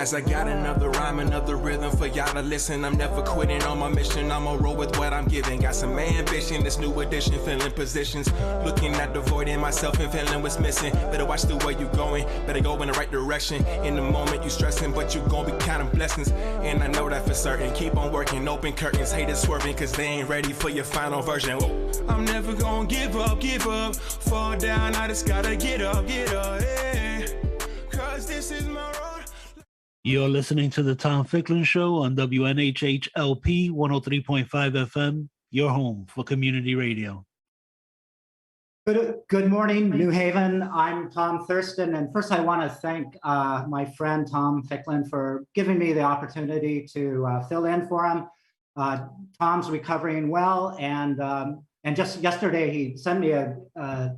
As I got another rhyme, another rhythm for y'all to listen. I'm never quitting on my mission, I'ma roll with what I'm giving. Got some ambition, this new edition, filling positions. Looking at the void in myself and feeling what's missing. Better watch the way you going, better go in the right direction. In the moment you stressing, but you gon' be counting blessings. And I know that for certain, keep on working, open curtains. Haters swerving, cause they ain't ready for your final version. Whoa. I'm never gonna give up, fall down, I just gotta get up, yeah. Cause this is my road. You're listening to the Tom Ficklin Show on WNHHLP 103.5 FM, your home for community radio. Good morning, New Haven. I'm Tom Thurston, and first I want to thank my friend Tom Ficklin for giving me the opportunity to fill in for him. Tom's recovering well, and just yesterday he sent me a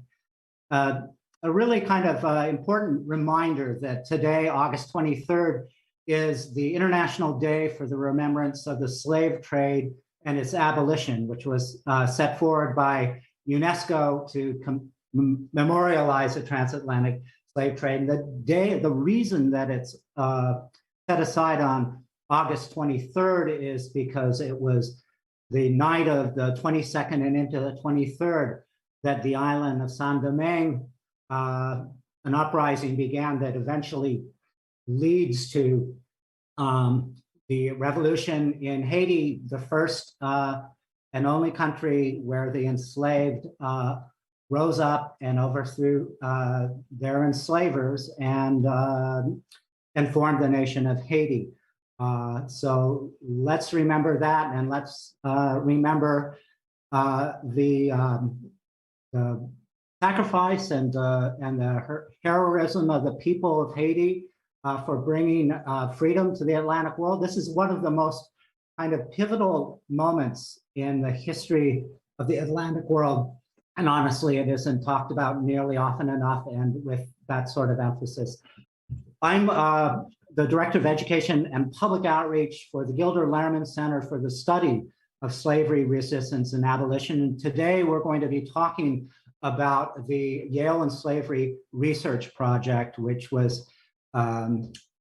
really kind of important reminder that today, August 23rd, is the International Day for the Remembrance of the Slave Trade and its abolition, which was set forward by UNESCO to memorialize the transatlantic slave trade. And the reason that it's set aside on August 23rd is because it was the night of the 22nd and into the 23rd that the island of Saint-Domingue, an uprising began that eventually leads to the revolution in Haiti, the first and only country where the enslaved rose up and overthrew their enslavers and formed the nation of Haiti. So let's remember that, and let's remember the sacrifice and the heroism of the people of Haiti for bringing freedom to the Atlantic world. This is one of the most kind of pivotal moments in the history of the Atlantic world. And honestly, it isn't talked about nearly often enough and with that sort of emphasis. I'm the Director of Education and Public Outreach for the Gilder Lehrman Center for the Study of Slavery, Resistance, and Abolition. And today we're going to be talking about the Yale and Slavery Research Project, which was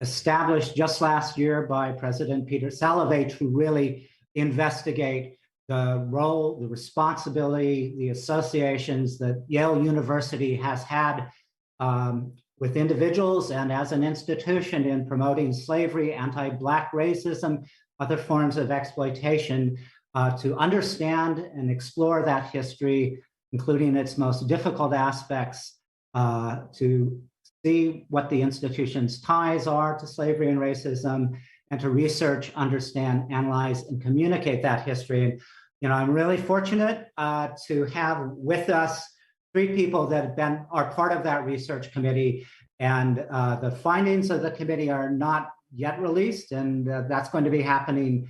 established just last year by President Peter Salovey to really investigate the role, the responsibility, the associations that Yale University has had with individuals and as an institution in promoting slavery, anti-Black racism, other forms of exploitation, to understand and explore that history, including its most difficult aspects, to see what the institution's ties are to slavery and racism, and to research, understand, analyze, and communicate that history. And, you know, I'm really fortunate to have with us three people that are part of that research committee. And the findings of the committee are not yet released, and that's going to be happening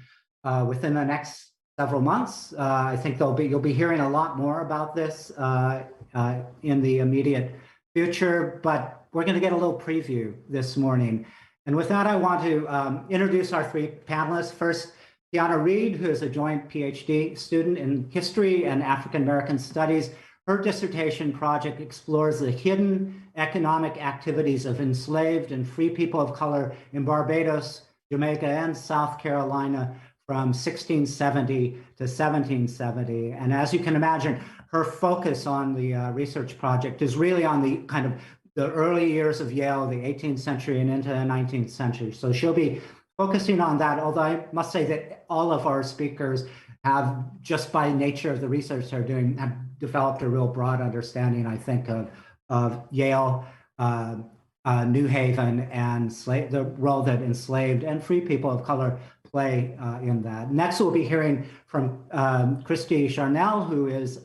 within the next several months. I think you'll be hearing a lot more about this in the immediate future, but we're going to get a little preview this morning. And with that, I want to introduce our three panelists. First, Tiana Reed, who is a joint PhD student in history and African American studies. Her dissertation project explores the hidden economic activities of enslaved and free people of color in Barbados, Jamaica, and South Carolina from 1670 to 1770. And as you can imagine, her focus on the research project is really on the kind of the early years of Yale, the 18th century and into the 19th century. So she'll be focusing on that, although I must say that all of our speakers have, just by nature of the research they're doing, have developed a real broad understanding, I think, of Yale, New Haven, and the role that enslaved and free people of color play in that. Next, we'll be hearing from Christy Charnel, who is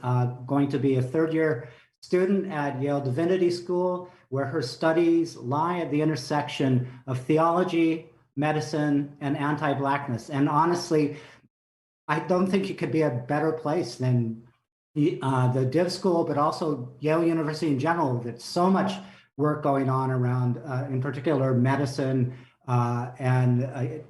going to be a third-year student at Yale Divinity School, where her studies lie at the intersection of theology, medicine, and anti-Blackness. And honestly, I don't think it could be a better place than the Div School, but also Yale University in general. There's so much work going on around, in particular, medicine and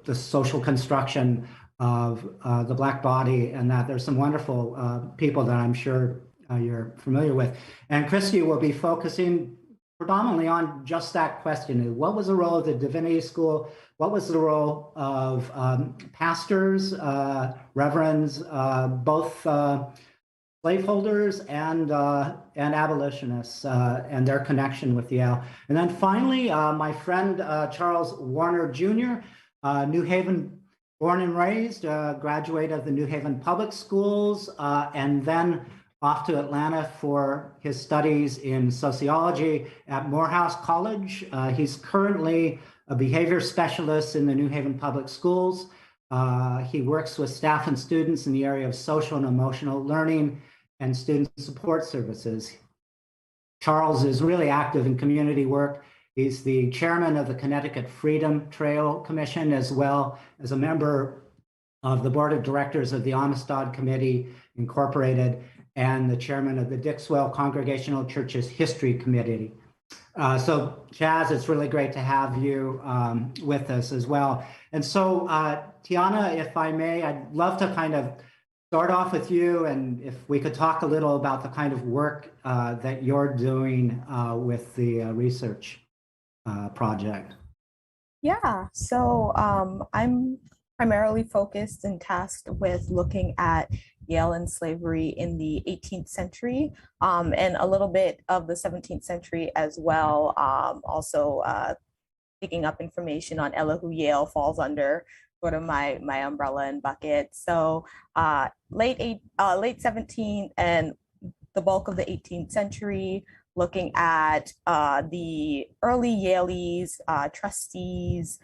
the social construction of the Black body, and that there's some wonderful people that I'm sure you're familiar with. And Christy will be focusing predominantly on just that question. What was the role of the Divinity School? What was the role of pastors, reverends, both slaveholders and abolitionists and their connection with Yale? And then finally, my friend Charles Warner Jr., New Haven born and raised, graduate of the New Haven Public Schools, and then off to Atlanta for his studies in sociology at Morehouse College. He's currently a behavior specialist in the New Haven Public Schools. He works with staff and students in the area of social and emotional learning and student support services. Charles is really active in community work. He's the chairman of the Connecticut Freedom Trail Commission, as well as a member of the board of directors of the Amistad Committee Incorporated and the chairman of the Dixwell Congregational Churches History Committee. So Chaz, it's really great to have you with us as well. And so Tiana, if I may, I'd love to kind of start off with you, and if we could talk a little about the kind of work that you're doing with the research project. Yeah, so I'm primarily focused and tasked with looking at Yale and slavery in the 18th century and a little bit of the 17th century as well. Also picking up information on Elihu Yale falls under sort of my umbrella and bucket. So late 17th and the bulk of the 18th century, looking at the early Yaleys, trustees,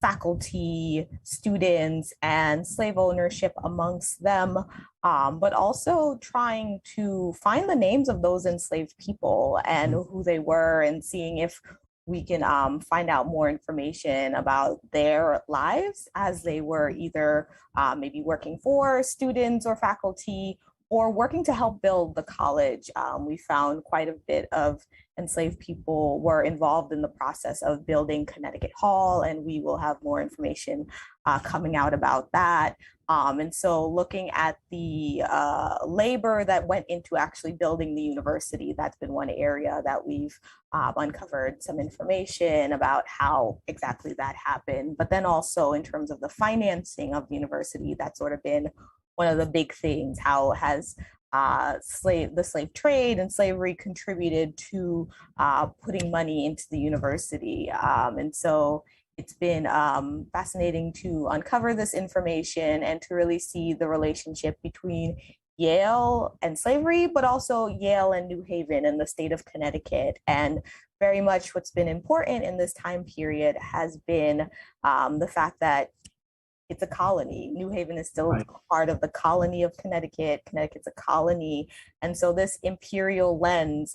faculty, students, and slave ownership amongst them, but also trying to find the names of those enslaved people and who they were, and seeing if we can find out more information about their lives as they were either maybe working for students or faculty, or working to help build the college. We found quite a bit of enslaved people were involved in the process of building Connecticut Hall, and we will have more information coming out about that. And so looking at the labor that went into actually building the university, that's been one area that we've uncovered some information about how exactly that happened. But then also in terms of the financing of the university, that's sort of been one of the big things. How has the slave trade and slavery contributed to putting money into the university? And so it's been fascinating to uncover this information and to really see the relationship between Yale and slavery, but also Yale and New Haven and the state of Connecticut. And very much what's been important in this time period has been the fact that it's a colony. New Haven is still part of the colony of Connecticut. Connecticut's a colony. And so this imperial lens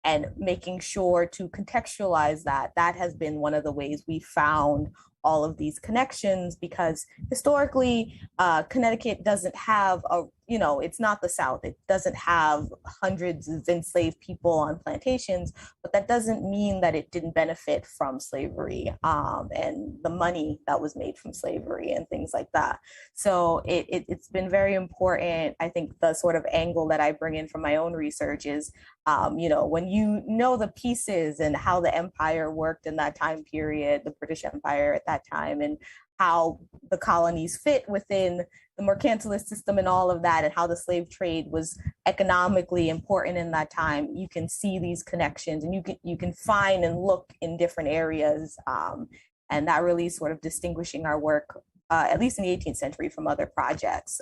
and making sure to contextualize that has been one of the ways we found all of these connections, because historically, Connecticut doesn't have it's not the South. It doesn't have hundreds of enslaved people on plantations, but that doesn't mean that it didn't benefit from slavery and the money that was made from slavery and things like that. So it's been very important. I think the sort of angle that I bring in from my own research is, when you know the pieces and how the empire worked in that time period, the British Empire at that time, and how the colonies fit within the mercantilist system and all of that, and how the slave trade was economically important in that time, you can see these connections, and you can find and look in different areas, and that really sort of distinguishing our work, at least in the 18th century, from other projects.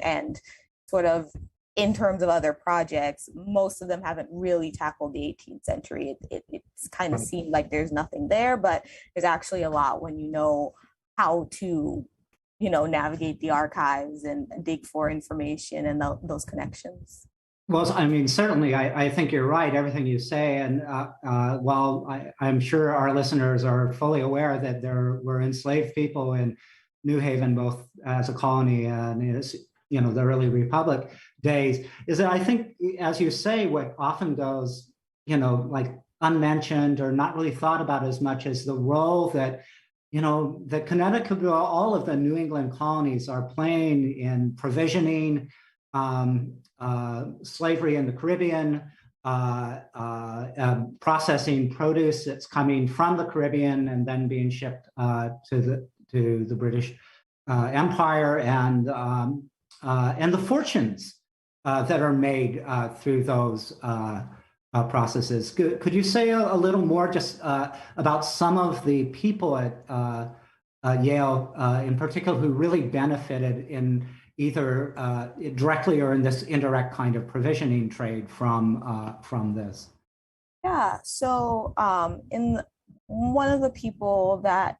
And sort of in terms of other projects, most of them haven't really tackled the 18th century. It's kind of seemed like there's nothing there, but there's actually a lot when you know how to navigate the archives and dig for information and those connections. Well, I mean, certainly, I think you're right, everything you say. And while I'm sure our listeners are fully aware that there were enslaved people in New Haven, both as a colony and as, the early Republic days, is that I think, as you say, what often goes, like unmentioned or not really thought about as much as the role that the Connecticut, all of the New England colonies are playing in provisioning slavery in the Caribbean, processing produce that's coming from the Caribbean and then being shipped to the British Empire, and the fortunes that are made through those processes. Could you say a little more just about some of the people at Yale in particular who really benefited in either directly or in this indirect kind of provisioning trade from this? Yeah, so in one of the people that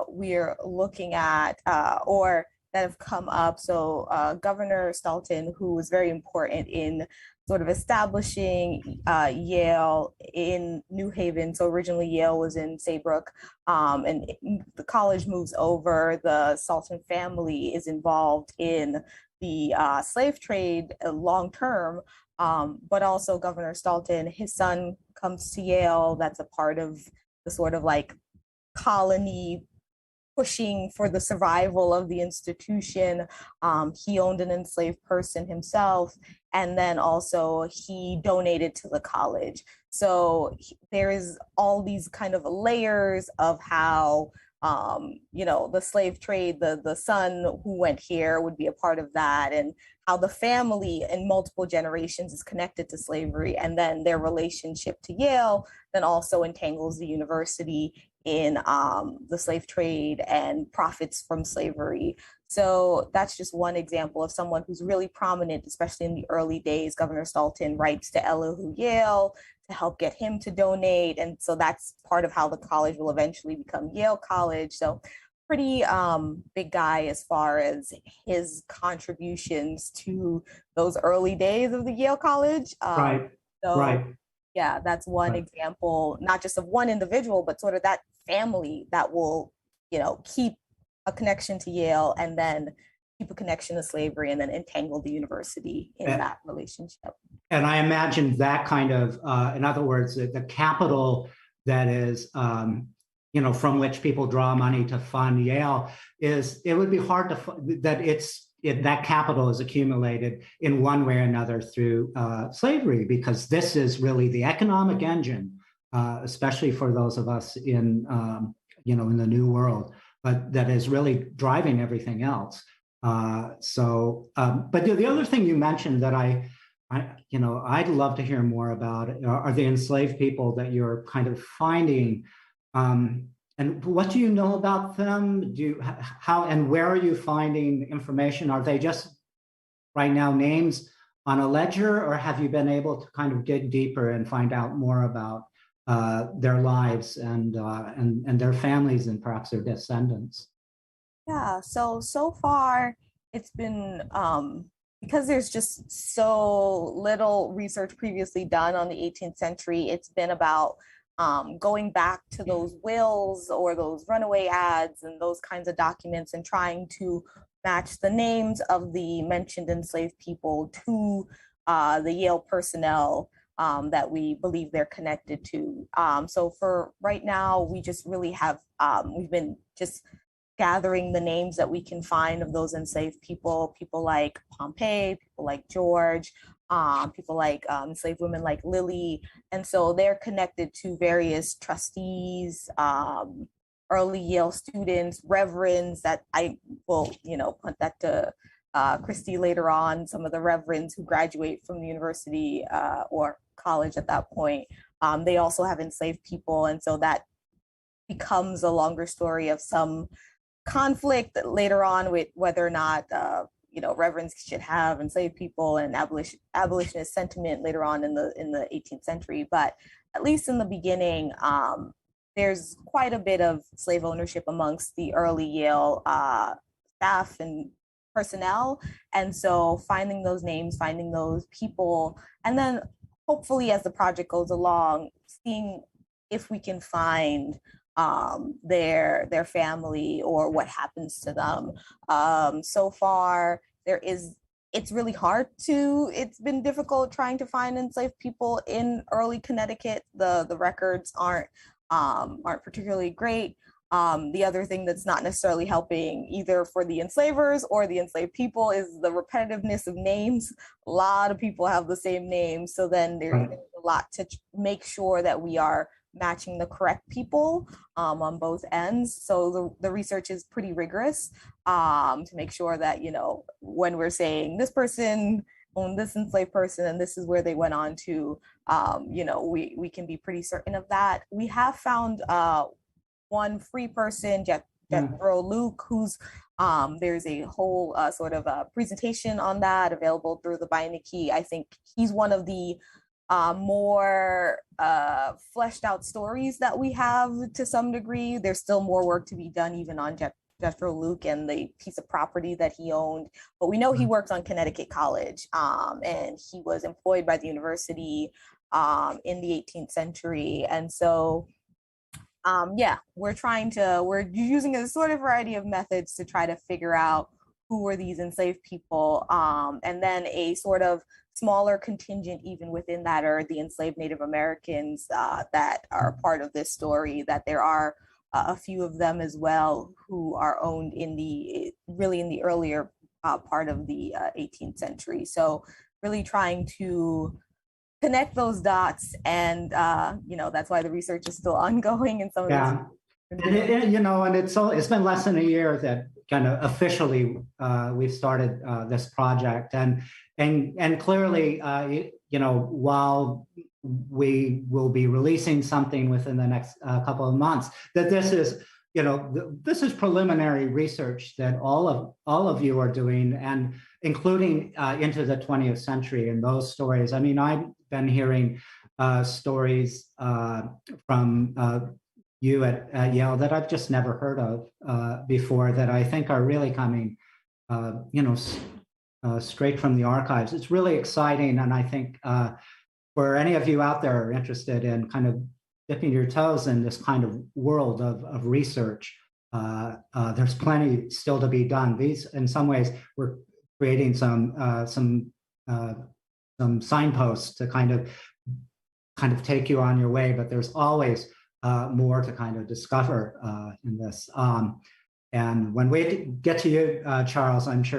we're looking at or that have come up, so Governor Stoughton, who was very important in sort of establishing Yale in New Haven. So originally Yale was in Saybrook, and the college moves over. The Stoughton family is involved in the slave trade long term, but also Governor Stoughton, his son comes to Yale. That's a part of the sort of like colony pushing for the survival of the institution. He owned an enslaved person himself, and then also he donated to the college. So there is all these kind of layers of how the slave trade, the son who went here would be a part of that, and how the family in multiple generations is connected to slavery, and then their relationship to Yale then also entangles the university in the slave trade and profits from slavery. So that's just one example of someone who's really prominent, especially in the early days. Governor Stoughton writes to Elihu Yale to help get him to donate. And so that's part of how the college will eventually become Yale College. So pretty big guy as far as his contributions to those early days of the Yale College. Right. So, right. Yeah, that's one example, not just of one individual, but sort of that family that will, keep a connection to Yale and then keep a connection to slavery and then entangle the university in that relationship. And I imagine that kind of, in other words, the capital that is, from which people draw money to fund Yale it would be hard to, that capital is accumulated in one way or another through slavery, because this is really the economic engine, especially for those of us in the New World, but that is really driving everything else. But the other thing you mentioned that I'd love to hear more about are the enslaved people that you're kind of finding. And what do you know about them? How and where are you finding information? Are they just right now names on a ledger, or have you been able to kind of dig deeper and find out more about their lives and their families and perhaps their descendants? Yeah, so far it's been because there's just so little research previously done on the 18th century, it's been about going back to those wills or those runaway ads and those kinds of documents and trying to match the names of the mentioned enslaved people to the Yale personnel that we believe they're connected to. So for right now, we just really have, we've been just gathering the names that we can find of those enslaved people like Pompey, people like George, people like enslaved women like Lily. And so they're connected to various trustees, early Yale students, reverends that I will, put that to Christy later on, some of the reverends who graduate from the university or college at that point. They also have enslaved people. And so that becomes a longer story of some conflict later on with whether or not reverends should have enslaved people and abolitionist sentiment later on in the 18th century. But at least in the beginning, there's quite a bit of slave ownership amongst the early Yale staff and personnel. And so finding those names, finding those people, and then hopefully as the project goes along, seeing if we can find their family or what happens to them. So far, it's really hard it's been difficult trying to find enslaved people in early Connecticut. The records aren't particularly great. The other thing that's not necessarily helping either for the enslavers or the enslaved people is the repetitiveness of names. A lot of people have the same names. So then there's a lot to make sure that we are matching the correct people on both ends. So the research is pretty rigorous to make sure that, when we're saying this person owned this enslaved person and this is where they went on to, we can be pretty certain of that. We have found one free person, Jethro Luke, who's there's a whole sort of a presentation on that available through the Beinecke. I think he's one of the more fleshed out stories that we have to some degree. There's still more work to be done even on Jethro Luke and the piece of property that he owned. But we know he worked on Connecticut College and he was employed by the university in the 18th century. And so we're using a sort of variety of methods to try to figure out who were these enslaved people. And then a sort of smaller contingent even within that are the enslaved Native Americans that are part of this story, that there are a few of them as well who are owned in the earlier part of the 18th century. So really trying to connect those dots, and that's why the research is still ongoing in some of these. And it's been less than a year that kind of officially we've started this project, and clearly while we will be releasing something within the next couple of months, that this is preliminary research that all of you are doing, and including into the 20th century and those stories. I mean, I've been hearing stories from you at Yale that I've just never heard of before, that I think are really coming, straight from the archives. It's really exciting, and I think for any of you out there who are interested in kind of dipping your toes in this kind of world of research, there's plenty still to be done. These, in some ways, we're creating some signposts to kind of take you on your way, but there's always more to kind of discover in this. And when we get to you, Charles, I think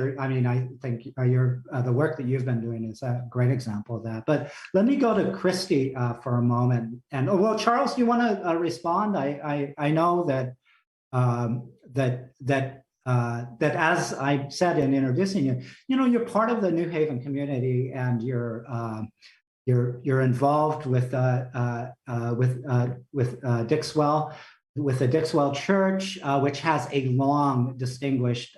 the work that you've been doing is a great example of that. But let me go to Christy for a moment. And Charles, do you want to respond? I know that that as I said in introducing you, you're part of the New Haven community, and you're involved with Dixwell, with the Dixwell Church, which has a long, distinguished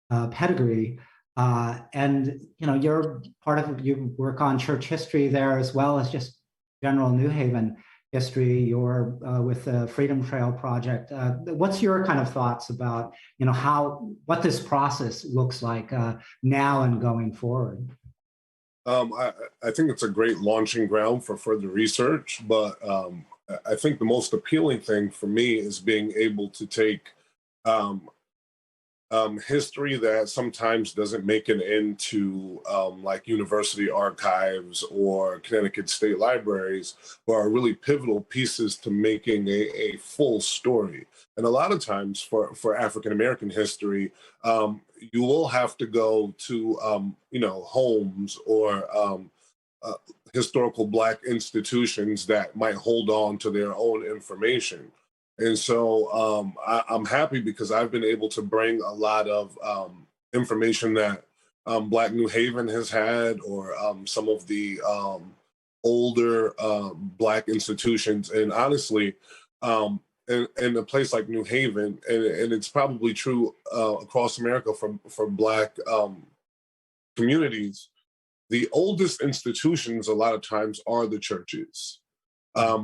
pedigree, and you're part of, you work on church history there as well as just general New Haven history. You're with the Freedom Trail Project. What's your kind of thoughts about what this process looks like now and going forward? I think it's a great launching ground for further research, but I think the most appealing thing for me is being able to take history that sometimes doesn't make it into like university archives or Connecticut state libraries, but are really pivotal pieces to making a full story. And a lot of times for African-American history, you will have to go to, homes or historical Black institutions that might hold on to their own information. And so I'm happy because I've been able to bring a lot of information that Black New Haven has had, or some of the older Black institutions. And honestly, in a place like New Haven, and it's probably true across America for Black communities, the oldest institutions a lot of times are the churches.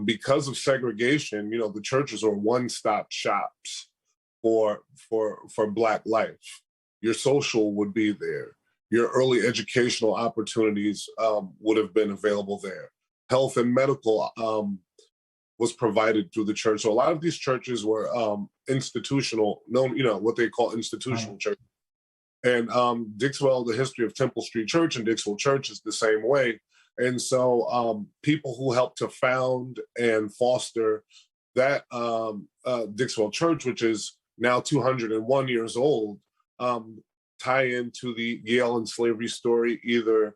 Because of segregation, the churches are one-stop shops for Black life. Your social would be there. Your early educational opportunities would have been available there. Health and medical was provided through the church. So a lot of these churches were institutional, what they call institutional church. And Dixwell, the history of Temple Street Church and Dixwell Church is the same way. And so people who helped to found and foster that Dixwell Church, which is now 201 years old, tie into the Yale and slavery story, either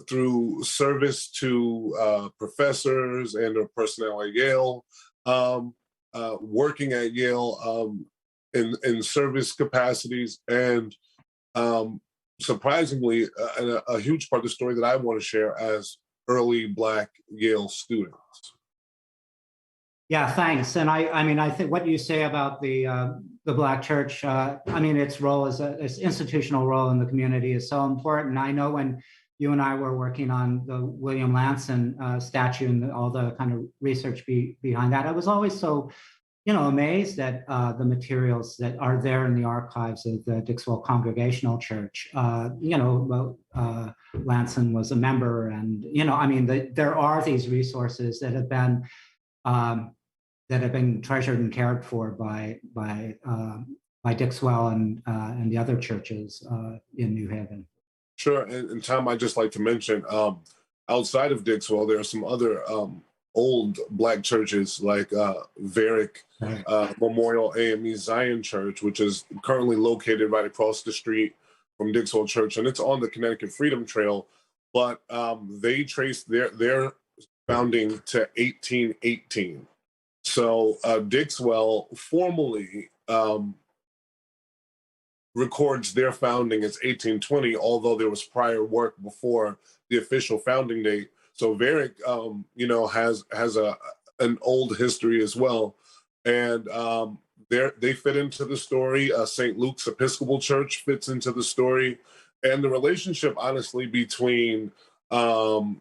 through service to professors and or personnel at Yale, working at Yale in service capacities, and surprisingly, a huge part of the story that I want to share as early Black Yale students. Yeah, thanks. And I mean, I think what you say about the Black church, I mean, its role its institutional role in the community is so important. I know when you and I were working on the William Lanson statue and all the kind of research behind that, I was always so, amazed at the materials that are there in the archives of the Dixwell Congregational Church. Lanson was a member, and I mean, there are these resources that have been treasured and cared for by Dixwell and the other churches in New Haven. Sure, and Tom, I'd just like to mention, outside of Dixwell, there are some other old Black churches like Varick Memorial AME Zion Church, which is currently located right across the street from Dixwell Church, and it's on the Connecticut Freedom Trail, but they trace their founding to 1818. So Dixwell formally records their founding as 1820, although there was prior work before the official founding date. So Varick, has an old history as well, and they fit into the story. St. Luke's Episcopal Church fits into the story, and the relationship, honestly, between the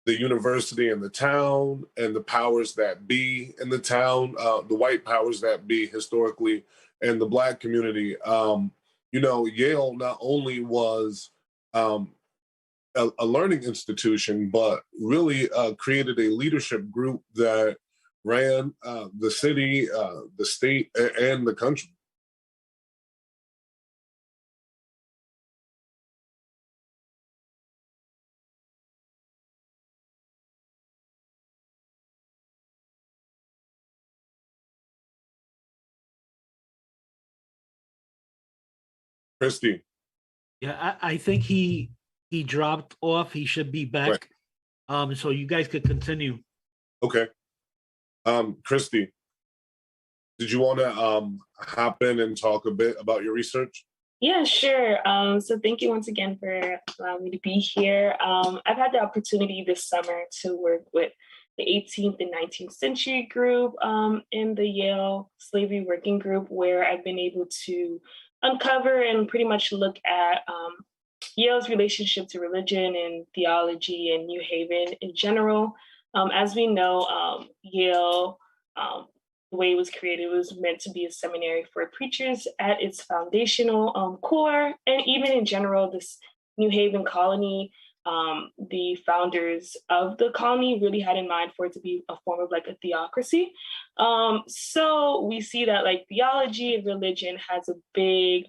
university and the town, and the powers that be in the town, the white powers that be historically, and the Black community. Yale not only was a learning institution, but really created a leadership group that ran the city, the state, and the country. Christy. Yeah, I think he dropped off. He should be back. Right. So you guys could continue. Okay. Christy, did you want to hop in and talk a bit about your research? Yeah, sure. So thank you once again for allowing me to be here. I've had the opportunity this summer to work with the 18th and 19th century group in the Yale Slavery Working Group, where I've been able to uncover and pretty much look at Yale's relationship to religion and theology and New Haven in general. As we know, Yale, the way it was created, was meant to be a seminary for preachers at its foundational core. And even in general, this New Haven colony, the founders of the colony really had in mind for it to be a form of like a theocracy. So we see that like theology and religion has a big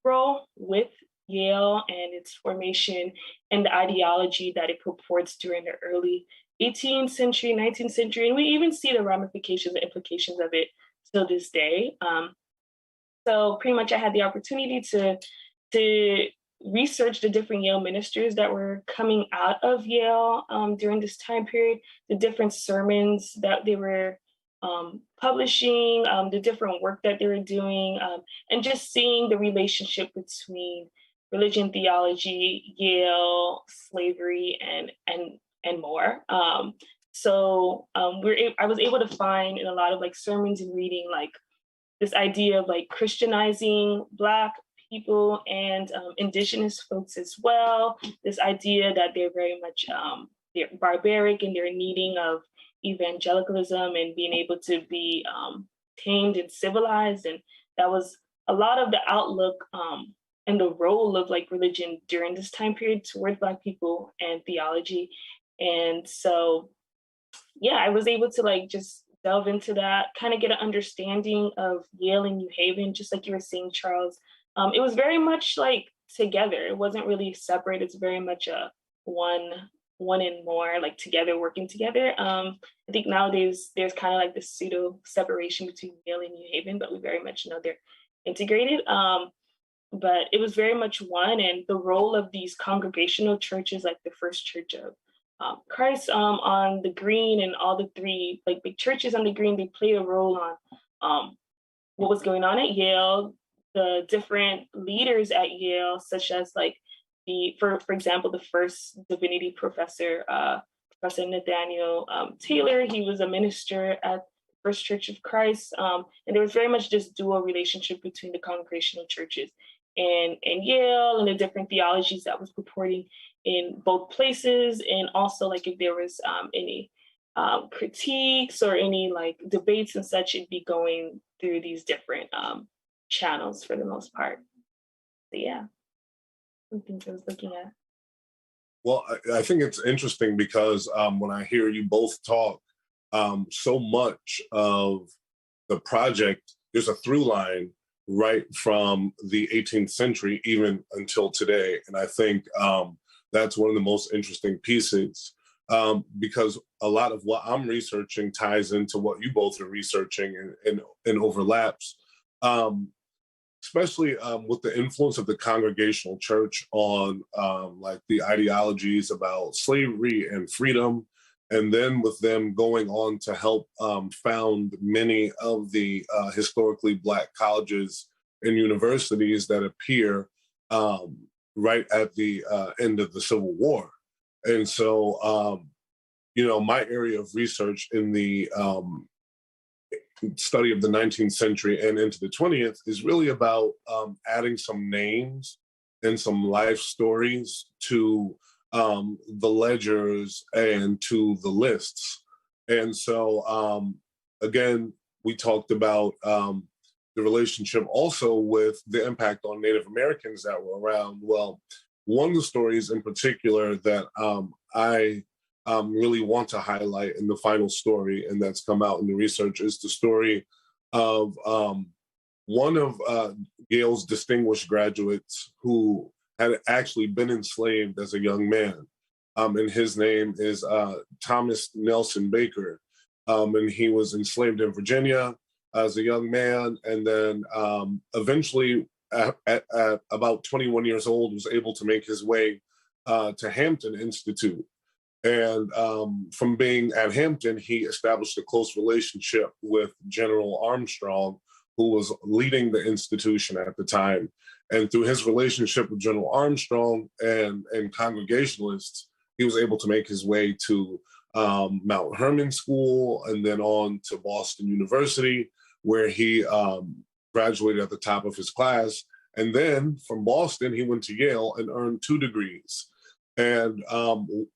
role with Yale and its formation and the ideology that it purports during the early 18th century, 19th century, and we even see the ramifications and implications of it till this day. So pretty much I had the opportunity to research the different Yale ministers that were coming out of Yale during this time period, the different sermons that they were publishing, the different work that they were doing, and just seeing the relationship between religion, theology, Yale, slavery, and more. I was able to find in a lot of like sermons and reading like this idea of like Christianizing Black people and indigenous folks as well. This idea that they're very much they're barbaric and they're needing of evangelicalism and being able to be tamed and civilized. And that was a lot of the outlook and the role of like religion during this time period toward Black people and theology. And so, yeah, I was able to like just delve into that, kind of get an understanding of Yale and New Haven, just like you were saying, Charles. It was very much like together. It wasn't really separate. It's very much a one one and more, like together, working together. I think nowadays there's kind of like this pseudo separation between Yale and New Haven, but we very much know they're integrated. But it was very much one, and the role of these congregational churches, like the First Church of Christ on the Green, and all the three like big churches on the Green, they play a role on what was going on at Yale, the different leaders at Yale, such as like for example, the first divinity professor, Professor Nathaniel Taylor. He was a minister at First Church of Christ, and there was very much this dual relationship between the congregational churches and Yale, and the different theologies that was purporting in both places, and also like if there was any critiques or any like debates and such, it'd be going through these different channels for the most part. So yeah, some things I was looking at. Well, I think it's interesting because when I hear you both talk, so much of the project, there's a through line right from the 18th century even until today. And I think that's one of the most interesting pieces because a lot of what I'm researching ties into what you both are researching and overlaps, especially with the influence of the Congregational Church on like the ideologies about slavery and freedom. And then with them going on to help found many of the historically Black colleges and universities that appear right at the end of the Civil War. And so, you know, my area of research in the study of the 19th century and into the 20th is really about adding some names and some life stories to the ledgers and to the lists. And so, again, we talked about the relationship also with the impact on Native Americans that were around. Well, one of the stories in particular that I really want to highlight in the final story, and that's come out in the research, is the story of one of Yale's distinguished graduates who had actually been enslaved as a young man. And his name is Thomas Nelson Baker. And he was enslaved in Virginia as a young man. And then eventually at about 21 years old, was able to make his way to Hampton Institute. And from being at Hampton, he established a close relationship with General Armstrong, who was leading the institution at the time. And through his relationship with General Armstrong and Congregationalists, he was able to make his way to Mount Hermon School and then on to Boston University, where he graduated at the top of his class. And then from Boston, he went to Yale and earned 2 degrees. And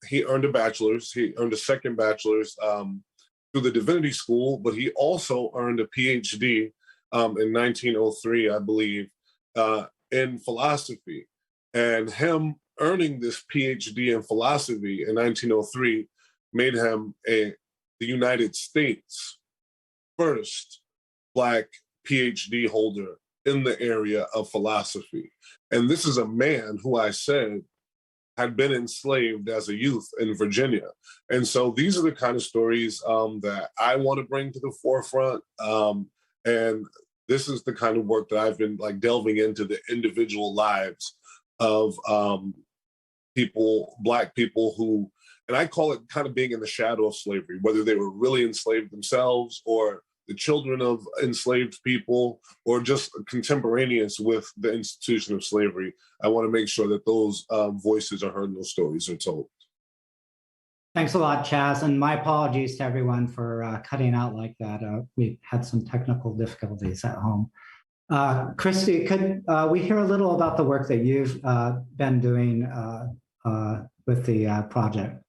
he earned a bachelor's. He earned a second bachelor's through the Divinity School, but he also earned a PhD in 1903, I believe, in philosophy. And him earning this PhD in philosophy in 1903 made him the United States' first Black PhD holder in the area of philosophy. And this is a man who I said had been enslaved as a youth in Virginia. And so these are the kind of stories that I want to bring to the forefront. And this is the kind of work that I've been like delving into the individual lives of people, Black people who, and I call it kind of being in the shadow of slavery, whether they were really enslaved themselves or the children of enslaved people or just contemporaneous with the institution of slavery. I want to make sure that those voices are heard and those stories are told. Thanks a lot, Chaz, and my apologies to everyone for cutting out like that. We had some technical difficulties at home. Christy, could we hear a little about the work that you've been doing with the project?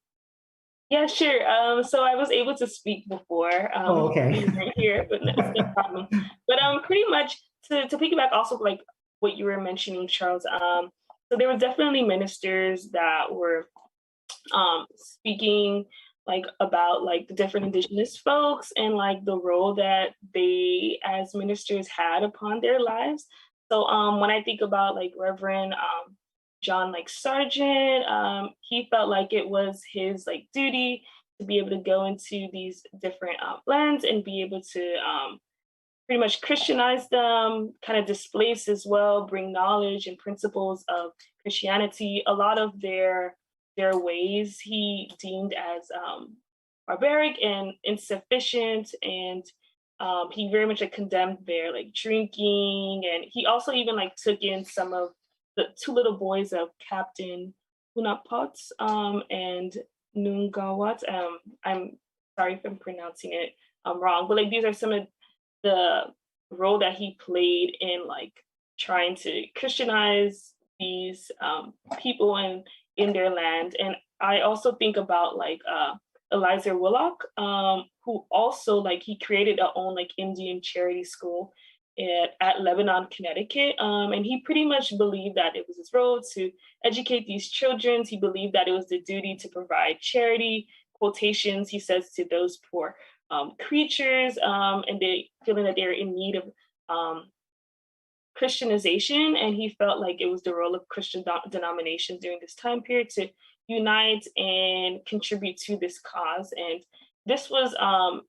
Yeah, sure. So I was able to speak before. Okay. Right here, but that's no problem. But pretty much to piggyback also like what you were mentioning, Charles. So there were definitely ministers that were speaking like about like the different Indigenous folks and like the role that they as ministers had upon their lives. So when I think about like Reverend John like Sargent. He felt like it was his like duty to be able to go into these different lands and be able to pretty much Christianize them, kind of displace as well, bring knowledge and principles of Christianity. A lot of their ways he deemed as barbaric and insufficient, and he very much like condemned their like drinking, and he also even like took in some of the two little boys of Captain Hunapot and Nungawat. I'm sorry if I'm pronouncing it wrong, but like these are some of the role that he played in like trying to Christianize these people in their land. And I also think about like Eliza Willock, who also like he created a own like Indian charity school at Lebanon, Connecticut. And he pretty much believed that it was his role to educate these children. He believed that it was the duty to provide charity, quotations, he says, to those poor creatures, and they feeling that they're in need of Christianization. And he felt like it was the role of Christian denominations during this time period to unite and contribute to this cause. And this was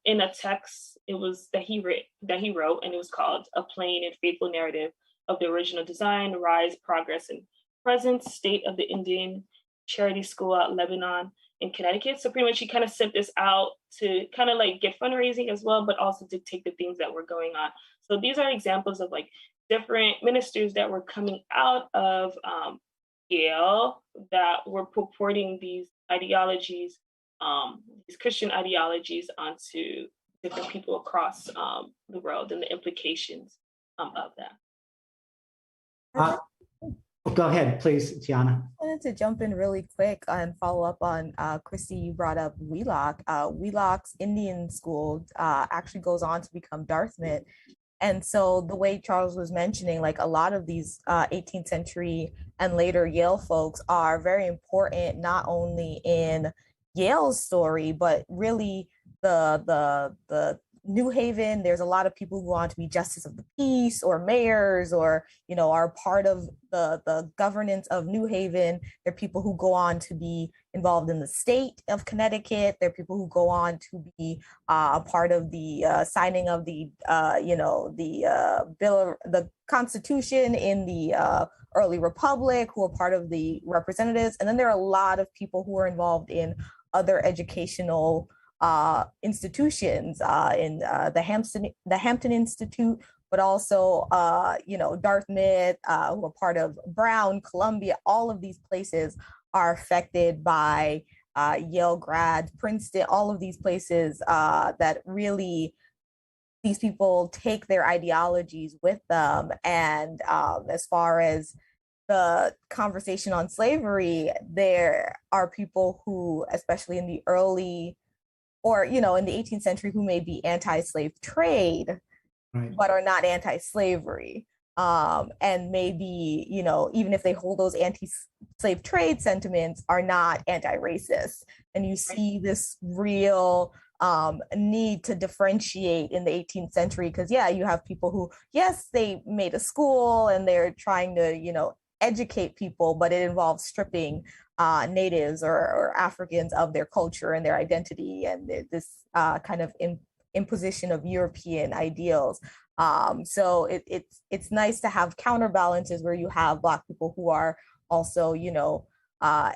in a text it was that he wrote, and it was called A Plain and Faithful Narrative of the Original Design, Rise, Progress, and Present State of the Indian Charity School at Lebanon in Connecticut. So pretty much he kind of sent this out to kind of like get fundraising as well, but also dictate the things that were going on. So these are examples of like different ministers that were coming out of Yale that were purporting these ideologies, these Christian ideologies onto different people across the world, and the implications of that. Go ahead, please, Tiana. I wanted to jump in really quick and follow up on Christy. You brought up Wheelock. Wheelock's Indian school actually goes on to become Dartmouth. And so the way Charles was mentioning, like a lot of these 18th century and later Yale folks are very important, not only in Yale's story, but really the New Haven. There's a lot of people who want to be justice of the peace or mayors, or, you know, are part of the governance of New Haven. There are people who go on to be involved in the state of Connecticut. There are people who go on to be a part of the signing of the, the Constitution in the early Republic, who are part of the representatives. And then there are a lot of people who are involved in other educational institutions in the Hampton Institute, but also, Dartmouth, who are part of Brown, Columbia. All of these places are affected by Yale grads, Princeton, all of these places that really, these people take their ideologies with them. And as far as the conversation on slavery, there are people who, especially in the early, or, in the 18th century, who may be anti-slave trade, right, but are not anti-slavery. And maybe, even if they hold those anti-slave trade sentiments, are not anti-racist. And you see this real need to differentiate in the 18th century, because, you have people who, yes, they made a school and they're trying to, educate people, but it involves stripping natives or Africans of their culture and their identity, and this kind of imposition of European ideals. So it's nice to have counterbalances where you have Black people who are also,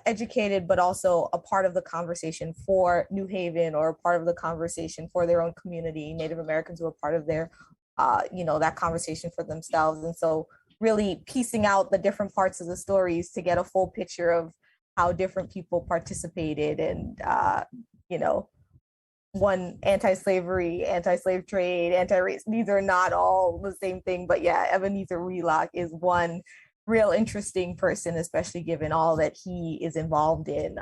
educated, but also a part of the conversation for New Haven, or a part of the conversation for their own community, Native Americans who are part of their, that conversation for themselves. And so really piecing out the different parts of the stories to get a full picture of how different people participated, and, one, anti-slavery, anti-slave trade, anti-race, these are not all the same thing, but Ebenezer Wheelock is one real interesting person, especially given all that he is involved in,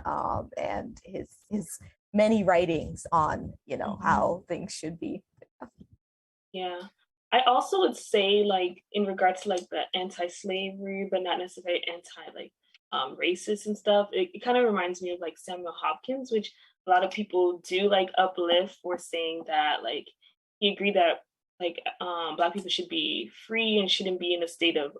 and his many writings on, how things should be. Yeah. I also would say, like, in regards to like the anti-slavery, but not necessarily racist and stuff, it kind of reminds me of like Samuel Hopkins, which a lot of people do like uplift for saying that, like, he agreed that like Black people should be free and shouldn't be in a state of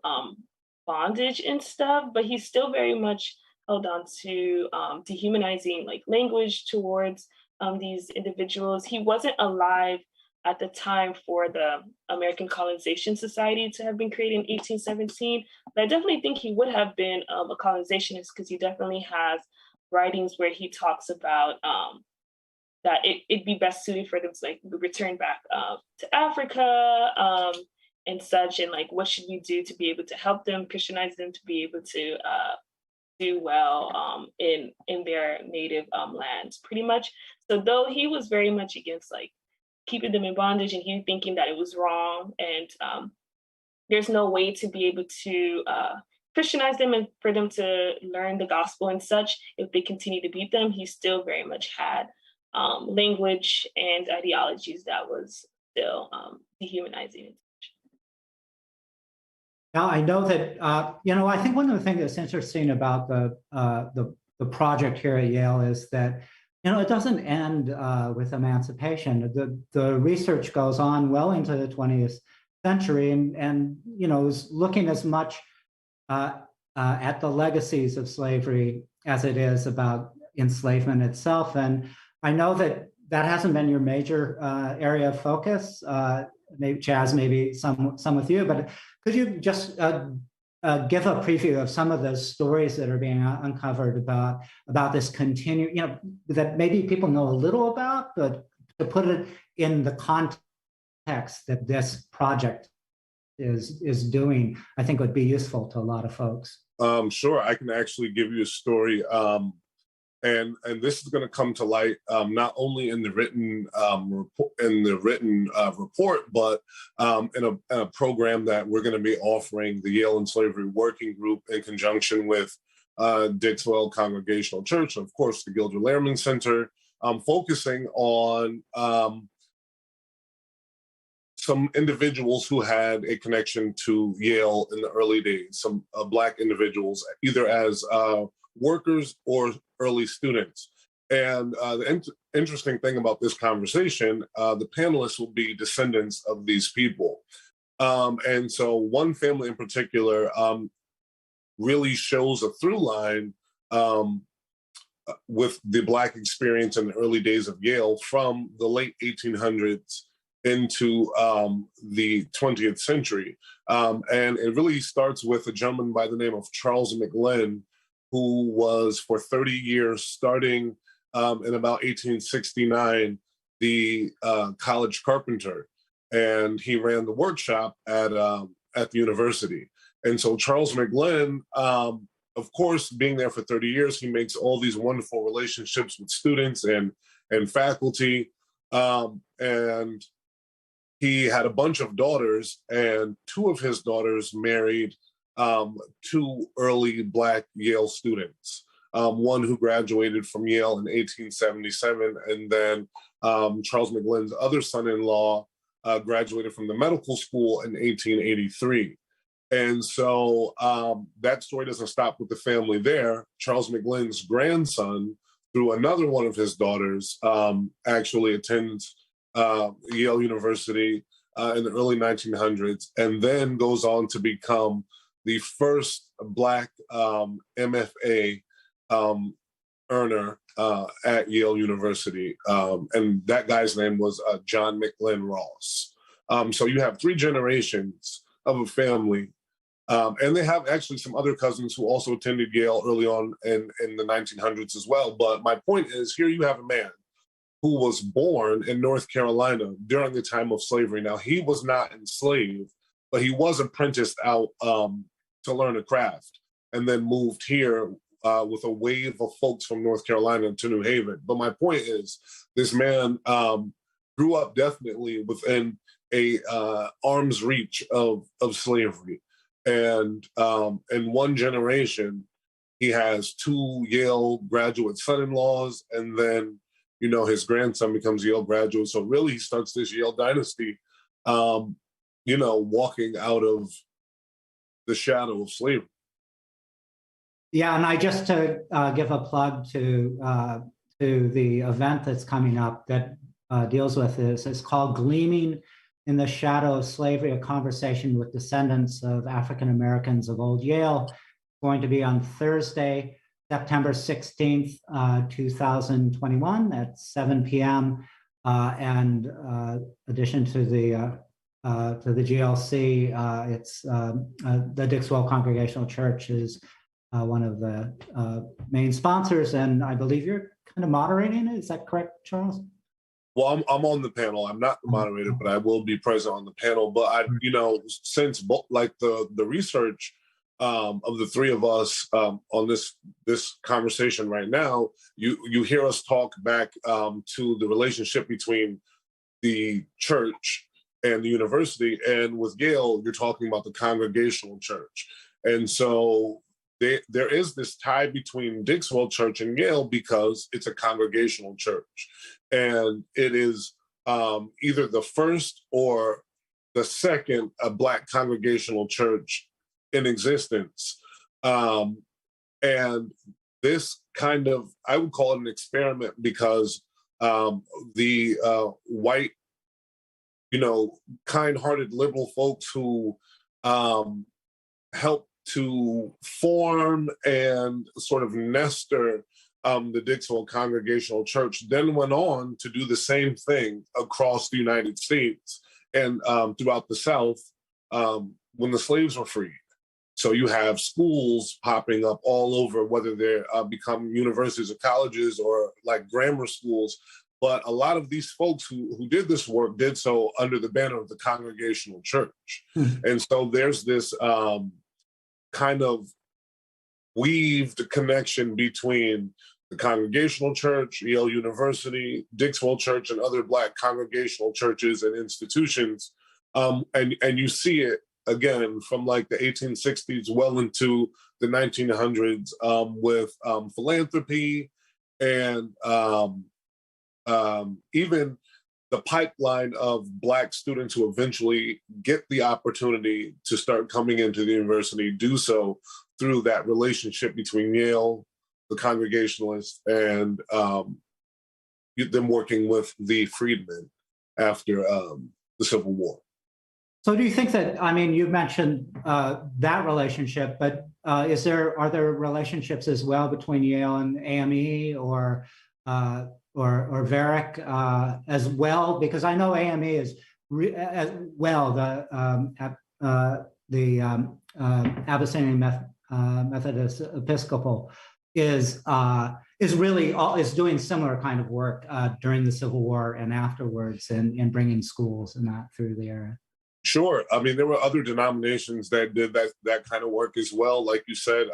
bondage and stuff, but he still very much held on to dehumanizing like language towards these individuals. He wasn't alive at the time for the American Colonization Society to have been created in 1817, but I definitely think he would have been a colonizationist, because he definitely has writings where he talks about that it'd be best suited for them to like return back to Africa and such, and like what should we do to be able to help them, Christianize them, to be able to do well in their native lands, pretty much. So though he was very much against like keeping them in bondage, and he thinking that it was wrong, and there's no way to be able to Christianize them and for them to learn the gospel and such if they continue to beat them, he still very much had language and ideologies that was still dehumanizing. Now, I know that, I think one of the things that's interesting about the project here at Yale is that, it doesn't end with emancipation. The research goes on well into the 20th century and is looking as much at the legacies of slavery as it is about enslavement itself. And I know that hasn't been your major area of focus. Maybe Chaz, maybe some with you, but could you just give a preview of some of those stories that are being uncovered about this that maybe people know a little about, but to put it in the context that this project is doing, I think would be useful to a lot of folks. Sure, I can actually give you a story. And this is going to come to light not only in the written report, but in a program that we're going to be offering the Yale and Slavery Working Group in conjunction with Dixwell Congregational Church, and of course the Gilder Lehrman Center, focusing on some individuals who had a connection to Yale in the early days, some Black individuals, either as workers or early students. And the interesting thing about this conversation, the panelists will be descendants of these people. And so one family in particular really shows a through line with the Black experience in the early days of Yale from the late 1800s into the 20th century. And it really starts with a gentleman by the name of Charles McGlynn, who was for 30 years, starting in about 1869, the college carpenter. And he ran the workshop at the university. And so Charles McGlynn, of course, being there for 30 years, he makes all these wonderful relationships with students and faculty. And he had a bunch of daughters, and two of his daughters married two early Black Yale students, one who graduated from Yale in 1877, and then Charles McGlynn's other son-in-law graduated from the medical school in 1883. And so that story doesn't stop with the family there. Charles McGlynn's grandson, through another one of his daughters, actually attends Yale University in the early 1900s, and then goes on to become the first Black MFA earner at Yale University. And that guy's name was John McGlynn Ross. So you have three generations of a family. And they have actually some other cousins who also attended Yale early on in the 1900s as well. But my point is, here you have a man who was born in North Carolina during the time of slavery. Now, he was not enslaved, but he was apprenticed out to learn a craft, and then moved here with a wave of folks from North Carolina to New Haven. But my point is, this man grew up definitely within a arm's reach of slavery. And in one generation, he has two Yale graduate son-in-laws, and then his grandson becomes a Yale graduate. So really, he starts this Yale dynasty, walking out of the shadow of slavery. Yeah, and I just to give a plug to the event that's coming up that deals with this. It's called Gleaming in the Shadow of Slavery, a conversation with descendants of African Americans of Old Yale, going to be on Thursday, September 16th, 2021 at 7 p.m. And addition to the GLC, it's the Dixwell Congregational Church is one of the main sponsors, and I believe you're kind of moderating it. Is that correct, Charles? Well, I'm on the panel. I'm not the moderator, but I will be present on the panel. But since like the research of the three of us on this conversation right now, you hear us talk back to the relationship between the church and the university, and with Yale, you're talking about the congregational church, and so there is this tie between Dixwell Church and Yale because it's a congregational church, and it is either the first or the second Black congregational church in existence. And this kind of, I would call it an experiment because the white, kind-hearted liberal folks who helped to form and sort of nester the Dixwell Congregational Church then went on to do the same thing across the United States and throughout the South when the slaves were freed. So you have schools popping up all over, whether they're become universities or colleges or like grammar schools. But a lot of these folks who did this work did so under the banner of the Congregational Church. And so there's this kind of weaved connection between the Congregational Church, Yale University, Dixwell Church, and other Black congregational churches and institutions. And you see it, again, from like the 1860s well into the 1900s with philanthropy and even the pipeline of Black students who eventually get the opportunity to start coming into the university do so through that relationship between Yale, the Congregationalists, and them working with the freedmen after the Civil War. So do you think that, I mean, you mentioned that relationship, but are there relationships as well between Yale and AME or Varick as well? Because I know AME is as well the Abyssinian Methodist Episcopal is doing similar kind of work during the Civil War and afterwards, and bringing schools and that through the area. Sure. I mean, there were other denominations that did that kind of work as well. Like you said,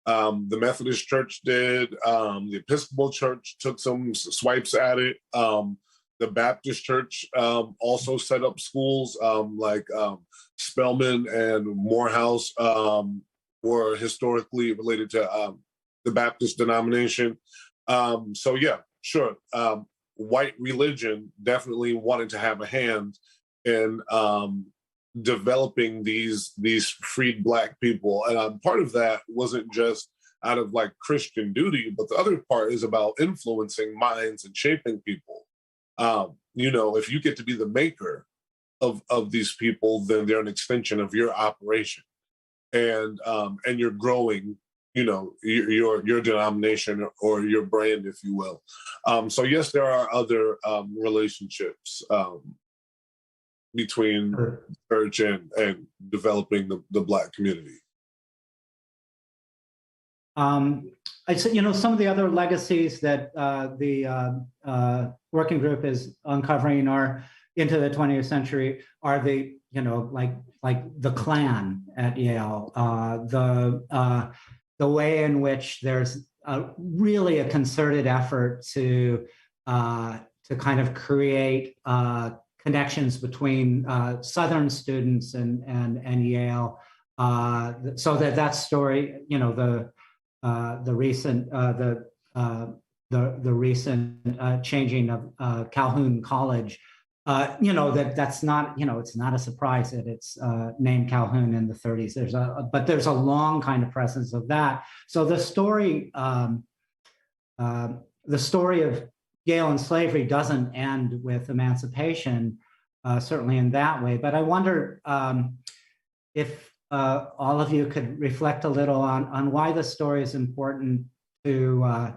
the Methodist Church did. The Episcopal Church took some swipes at it. The Baptist Church also set up schools like Spelman and Morehouse were historically related to the Baptist denomination. So yeah, sure. White religion definitely wanted to have a hand in developing these freed Black people. And part of that wasn't just out of like Christian duty, but the other part is about influencing minds and shaping people. If you get to be the maker of these people, then they're an extension of your operation. And you're growing, your denomination or your brand, if you will. So yes, there are other relationships between church and developing the Black community. I'd say, some of the other legacies that the working group is uncovering are into the 20th century are the, like the Klan at Yale, the way in which there's really a concerted effort to kind of create connections between Southern students and Yale, so that story, the recent changing of Calhoun College, that's not, it's not a surprise that it's named Calhoun in the 30s. But there's a long kind of presence of that. So the story of Yale and slavery doesn't end with emancipation. certainly in that way. But I wonder if all of you could reflect a little on why this story is important to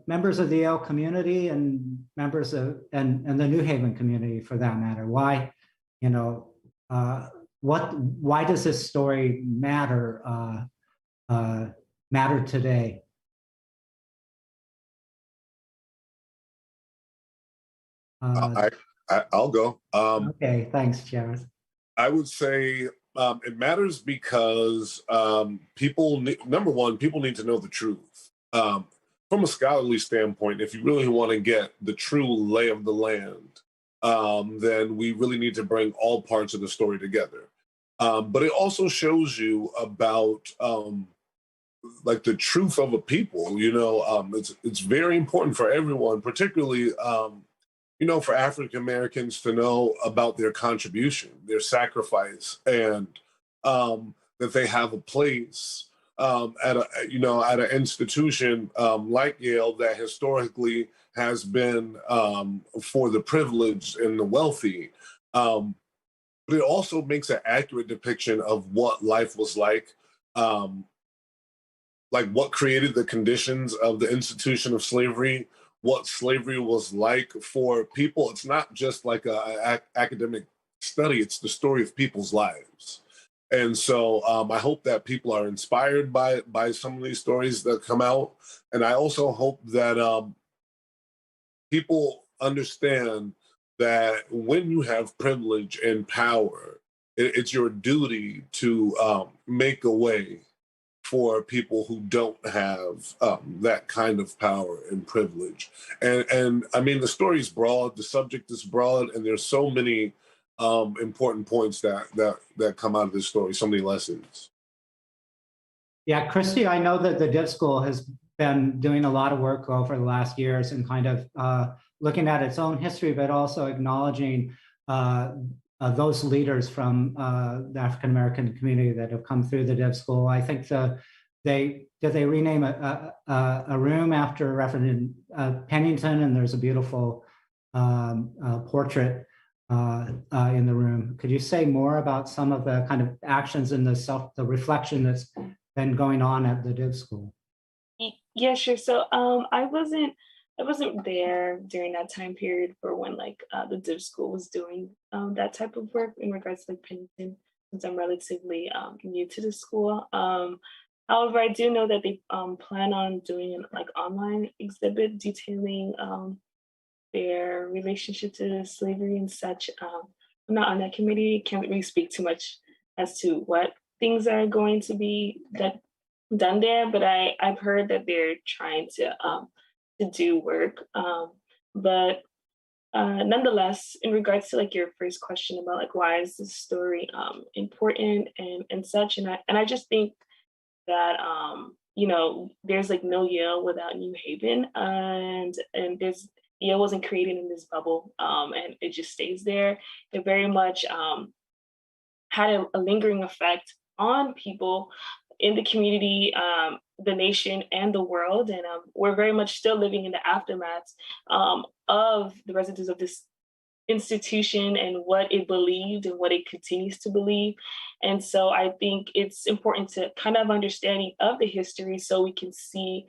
members of the Yale community and members of and the New Haven community, for that matter. Why, why does this story matter today? I'll go. Okay, thanks, Jareth. I would say it matters because number one, people need to know the truth. From a scholarly standpoint, if you really want to get the true lay of the land, then we really need to bring all parts of the story together. But it also shows you about like the truth of a people. It's very important for everyone, particularly for African Americans to know about their contribution, their sacrifice, and that they have a place at an institution like Yale that historically has been for the privileged and the wealthy. But it also makes an accurate depiction of what life was like what created the conditions of the institution of slavery, what slavery was like for people. It's not just like an academic study, it's the story of people's lives. And so I hope that people are inspired by some of these stories that come out. And I also hope that people understand that when you have privilege and power, it's your duty to make a way for people who don't have that kind of power and privilege. And I mean, the story is broad, the subject is broad, and there's so many important points that come out of this story, so many lessons. Yeah, Christy, I know that the Div School has been doing a lot of work over the last years and kind of looking at its own history, but also acknowledging those leaders from the African American community that have come through the Div School. I think they rename a room after Reverend Pennington, and there's a beautiful portrait in the room. Could you say more about some of the kind of actions and the reflection that's been going on at the Div School? Yeah, sure. So I wasn't there during that time period for when the Div School was doing that type of work in regards to Pennington, since I'm relatively new to the school. However, I do know that they plan on doing an online exhibit detailing their relationship to slavery and such. I'm not on that committee, can't really speak too much as to what things are going to be done there, but I've heard that they're trying to do work. But nonetheless, in regards to your first question about why is this story important and such, and I just think that there's no Yale without New Haven, and there's Yale wasn't created in this bubble, and it just stays there. It very much had a lingering effect on people in the community, the nation, and the world. And we're very much still living in the aftermath of the residents of this institution and what it believed and what it continues to believe. And so I think it's important to kind of understanding of the history so we can see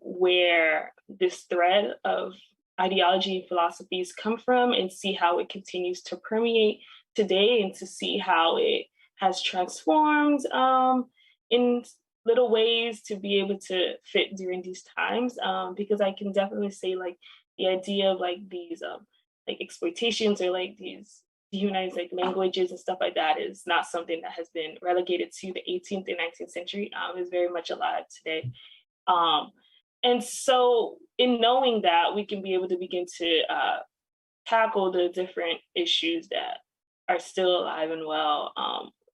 where this thread of ideology and philosophies come from and see how it continues to permeate today and to see how it has transformed in little ways to be able to fit during these times. Because I can definitely say the idea of these exploitations or these dehumanized languages and stuff like that is not something that has been relegated to the 18th and 19th century. Is very much alive today. And so in knowing that, we can be able to begin to tackle the different issues that are still alive and well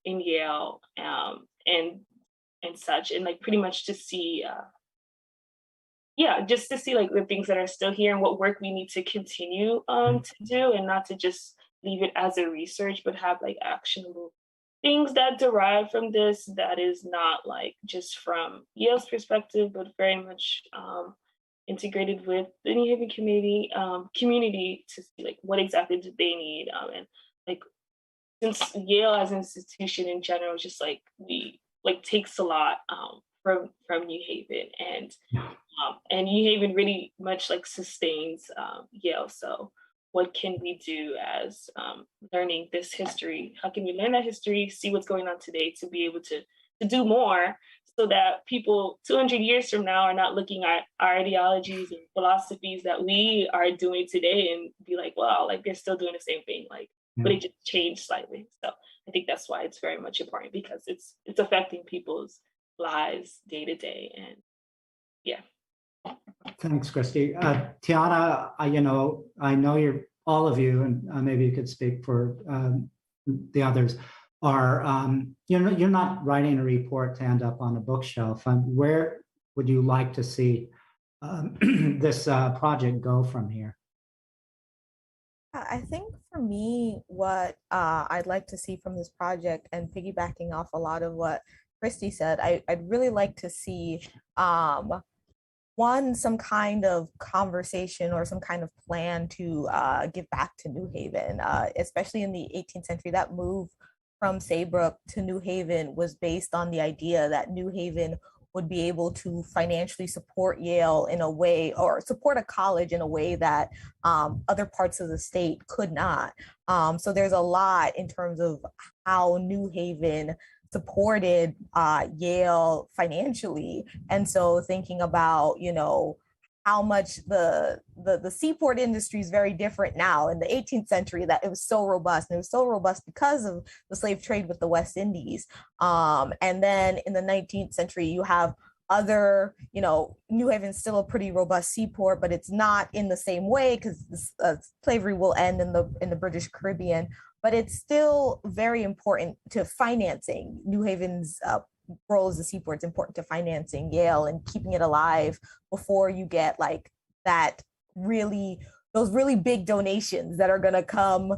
in Yale and such, and pretty much to see just to see the things that are still here and what work we need to continue to do, and not to just leave it as a research, but have actionable things that derive from this that is not just from Yale's perspective, but very much integrated with the New Haven community to see like what exactly do they need, and like since Yale as an institution in general is just like we like takes a lot from New Haven, and New Haven really much like sustains Yale. So what can we do as learning this history? How can we learn that history, see what's going on today to be able to do more so that people 200 years from now are not looking at our ideologies and philosophies that we are doing today and be like, wow, like they're still doing the same thing, like, but it just changed slightly. So I think that's why it's very much important, because it's affecting people's lives day to day. And yeah. Thanks, Christy. Tiana, I know you're all of you, and maybe you could speak for the others, are you're not writing a report to end up on a bookshelf. Where would you like to see this project go from here? I think for me, what I'd like to see from this project, and piggybacking off a lot of what Christy said, I'd really like to see one, some kind of conversation or some kind of plan to give back to New Haven, especially in the 18th century. That move from Saybrook to New Haven was based on the idea that New Haven would be able to financially support Yale in a way, or support a college in a way that other parts of the state could not. So there's a lot in terms of how New Haven supported Yale financially. And so thinking about, how much the seaport industry is very different now. In the 18th century, that it was so robust, and it was so robust because of the slave trade with the West Indies. And then in the 19th century, you have other, New Haven's still a pretty robust seaport, but it's not in the same way because slavery will end in the British Caribbean. But it's still very important to financing. New Haven's role as a seaport is important to financing Yale and keeping it alive before you get like those really big donations that are going to come,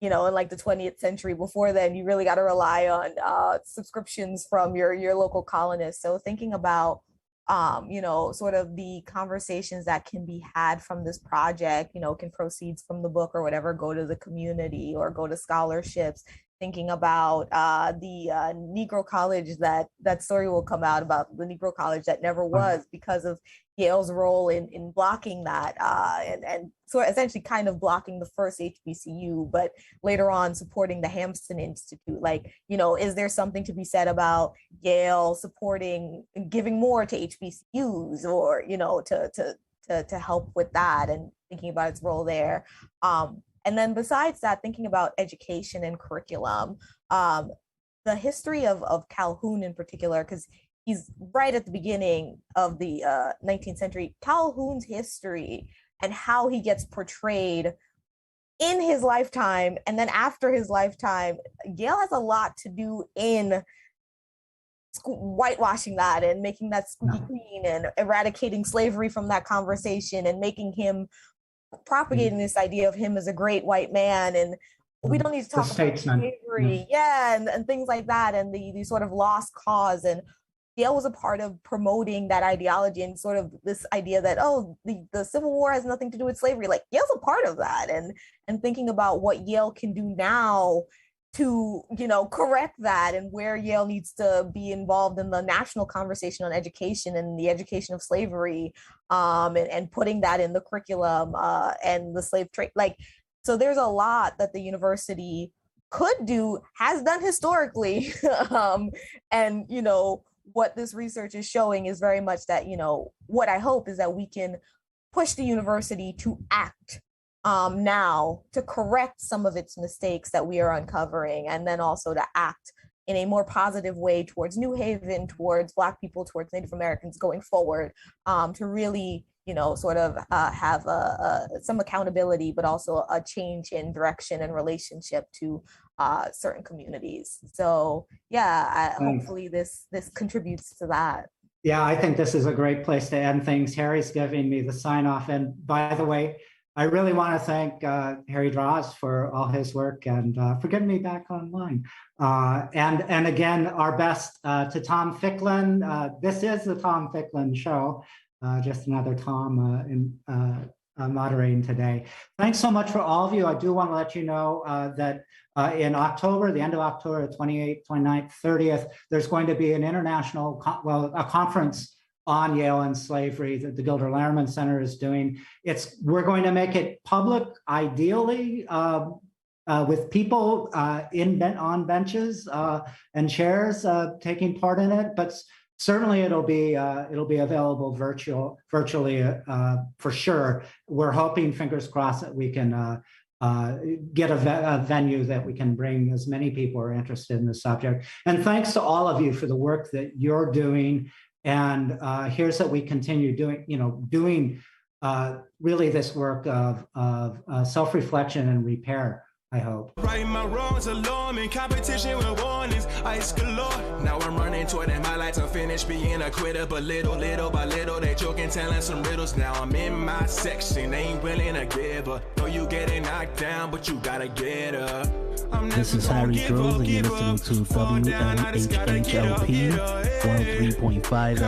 in like the 20th century. Before then, you really got to rely on subscriptions from your local colonists. So thinking about sort of the conversations that can be had from this project, can proceeds from the book or whatever go to the community or go to scholarships. Thinking about the Negro college that story will come out about, the Negro college that never was, because of Yale's role in blocking that and so essentially kind of blocking the first HBCU, but later on supporting the Hampton Institute. Like, is there something to be said about Yale supporting, giving more to HBCUs, or, to help with that, and thinking about its role there. And then besides that, thinking about education and curriculum, the history of Calhoun in particular, because he's right at the beginning of the 19th century, Calhoun's history and how he gets portrayed in his lifetime and then after his lifetime, Yale has a lot to do in whitewashing that and making that squeaky clean and eradicating slavery from that conversation and making him, propagating this idea of him as a great white man. And we don't need to talk about slavery, and things like that, and the sort of lost cause. And Yale was a part of promoting that ideology and sort of this idea that, the Civil War has nothing to do with slavery. Like, Yale's a part of that, and thinking about what Yale can do now to, correct that, and where Yale needs to be involved in the national conversation on education and the education of slavery, and putting that in the curriculum, and the slave trade. Like, so there's a lot that the university could do, has done historically, and, what this research is showing is very much that, what I hope is that we can push the university to act now to correct some of its mistakes that we are uncovering, and then also to act in a more positive way towards New Haven, towards Black people, towards Native Americans going forward, to really, sort of have some accountability, but also a change in direction and relationship to certain communities. So hopefully this contributes to that. Yeah, I think this is a great place to end things. Harry's giving me the sign off. And by the way, I really want to thank Harry Draws for all his work and for getting me back online. And again, our best to Tom Ficklin. This is the Tom Ficklin Show. just another Tom moderating today. Thanks so much for all of you. I do want to let you know that in October, the end of October, 28th, 29th, 30th, there's going to be an international, a conference on Yale and slavery that the Gilder Lehrman Center is doing. We're going to make it public, ideally, with people on benches and chairs taking part in it, but certainly it'll be available virtually for sure. We're hoping, fingers crossed, that we can get a venue that we can bring as many people who are interested in the subject. And thanks to all of you for the work that you're doing. And here's that we continue doing really this work of self-reflection and repair, I hope. Right my wrongs alone in competition with warnings, ice galore. Now I'm running toward them highlights. I'm finished being a quitter, but little by little they joking, telling some riddles. Now I'm in my section, ain't willing to give up. Know you getting knocked down, but you gotta get up. This is Harry Drove, and you're listening to WNHHLP 103.5